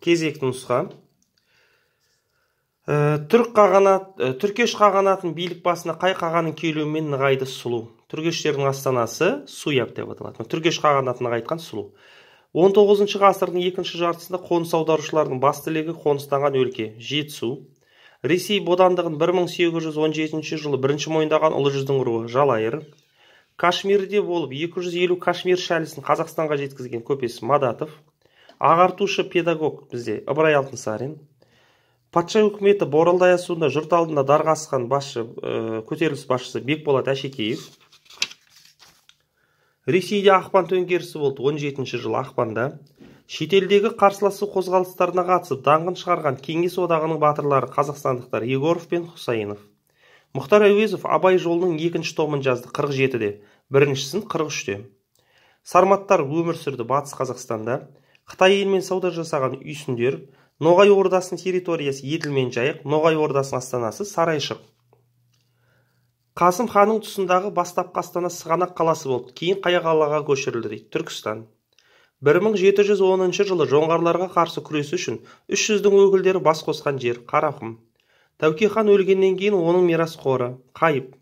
Кезекті нұсқа. Түркеш қағанатын билік басына қай қағанын келуімен нығайды сұлу. Түргештердің астанасы Суяб деп аталады. Түргеш қағанатын нығайтқан сұлу. 19 ғасырдың екінші жартысында қоныс аударушылардың басты легі қоныстанған өлке Жетісу. Ресей бодандығын 1817 жылы бірінші мойындаған ұлы жүздің руы Жалайыр. Кашмирде болып 250 Кашмир шәлісін Қазақстанға жеткізген көпес Мадатов. Ағартушы педагог бізде Ыбырай Алтынсарин. Патша үкіметі Боралдай асуында жұрт алдында дарға асқан көтеріліс басшысы Бекболат Әшекеев. Ресейде ақпан төңкерісі болды 17 жыл ақпанда. Шетелдегі қарсыласу қозғалыстарына қатысып даңқын шығарған Кеңес одағының батырлары қазақстандықтар Егоров пен Хұсайынов. Мұхтар Әуезов Абай жолының екінші томын жазды 47-де, біріншісін 43-те. Сарматтар өмір сүрді Батыс Қазақстанда. Қытай елмен сауда жасаған үйсіндер. Ноғай ордасының территориясы Еділ мен Жайық, Ноғай ордасының астанасы Сарайшық. Қасым ханның тұсындағы бастапқы астана Сығанақ қаласы болды, кейін қай қалаға көшірілді дейді, Түркістан. 1710 жылы жоңғарларға қарсы күресі үшін 300-дің өкілдері бас қосқан жер Қарақұм. Тәуке хан өлгеннен кейін оның мирасқоры Қайып.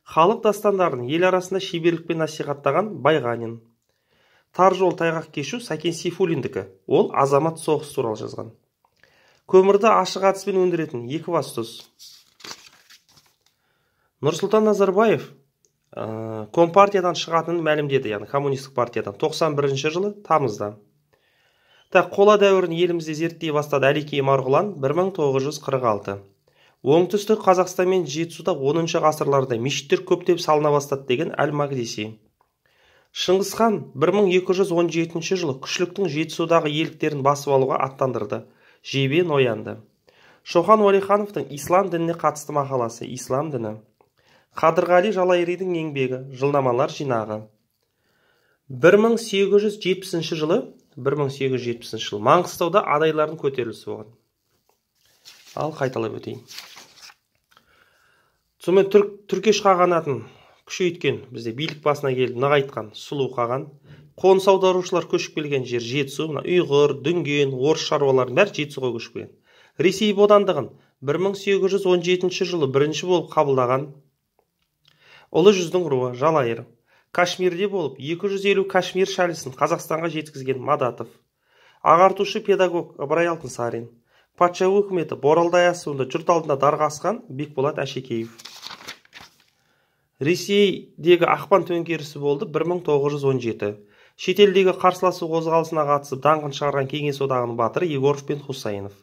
Халық дастандарын ел арасында шеберлікпен насихаттаған Байғанин. Тар жол тайғақ кешу Сәкен Сейфуллиндікі. Ол азамат соғыс туралы жазған. Көмірді ашық әдіспен өндіретін Екібастұз. Нұрсұлтан Назарбаев Компартиядан шығатынын мәлімдеді, яғни коммунистік партиядан 91 жылы тамызда. Қола дәуірін елімізде зерттей бастады Әлекей Марғұлан 1946. Оңтүстік Қазақстан мен Жетісуда 10 ғасырларда мешіттер көптеп салына бастады деген Әл-Мақдиси. Шыңғыс хан 1217 жылы күшліктің Жетісудағы еліктерін басып алуға аттандырды. Жебен оянды. Шоқан Уәлихановтың ислам дініне қатысты мақаласы Ислам діні. Қадырғали Жалайыридің еңбегі Жылнамалар жинағы. 1870 жылы Маңғыстауда адайлардың көтерілісі болған. Ал қайталап өтейін. Сонымен Түркеш қағанатын күшейткен, бізде билік басына келіп нығайтқан сұлу қаған. Қоныс аударушылар көшіп келген жер Жетісу, ұйғыр, дүнген, орыс шаруалардың бәрі Жетісуға көшіп келген. Ресей бодандығын 1817 жылы бірінші болып қабылдаған ұлы жүздің руы Жалайыр. Кашмирде болып 250 Кашмир шәлісін Қазақстанға жеткізген Мадатов. Ағартушы педагог Ыбырай Алтынсарин. Патша өкіметі Боралдай асуында жұрт алдында дарға асқан Бекболат Әшекеев. Ресейдегі ақпан төңкерісі болды 1917. Шетелдегі қарсыласу қозғалысына қатысып даңқын шығарған Кеңес одағының батыры Егоров пен Хұсайынов.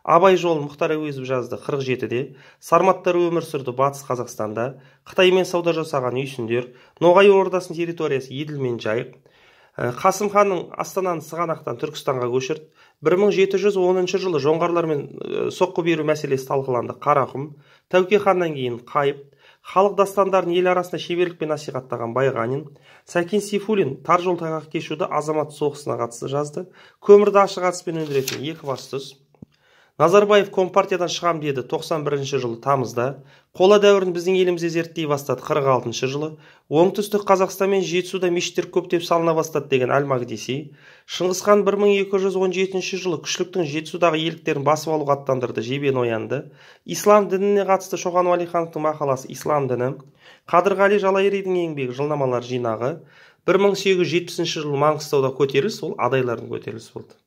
Абай жолын Мұхтар Әуезов жазды 47-де. Сарматтар өмір сүрді Батыс Қазақстанда. Қытаймен сауда жасаған үйсіндер. Ноғай ордасының территориясы Еділ мен Жайық. Қасым ханның астананы Сығанақтан Түркістанға көшірді. 1710 жылы жоңғарлармен соққы беру мәселесі талқыланды Қарақұм. Тәуке ханнан кейін Қайып. Халық дастандарын ел арасында шеберлікпен насихаттаған Байғанин. Сәкен Сейфуллин тар жол тайғақ кешуді азамат соғысына қатысты жазды. Көмірді ашық әдіспен өндіретін Екібастұз. Назарбаев Компартиядан шығам деді 91 жылы тамызда. Қола дәуірін біздің елімізде зерттей бастады 46 жылы. Оңтүстік Қазақстан мен Жетісуда мешіттер көптеп салына бастады деген Әл-Мақдиси. Шыңғыс хан 1217 жылы күшліктің Жетісудағы еліктерін басып алуға аттандырды. Жебен оянды. Ислам дініне қатысты Шоқан Уәлихановтың мақаласы Ислам діні. Қадырғали Жалайыридің еңбегі Жылнамалар жинағы. 1870 жылы Маңғыстауда көтеріліс, ол адайлардың көтерілісі болды.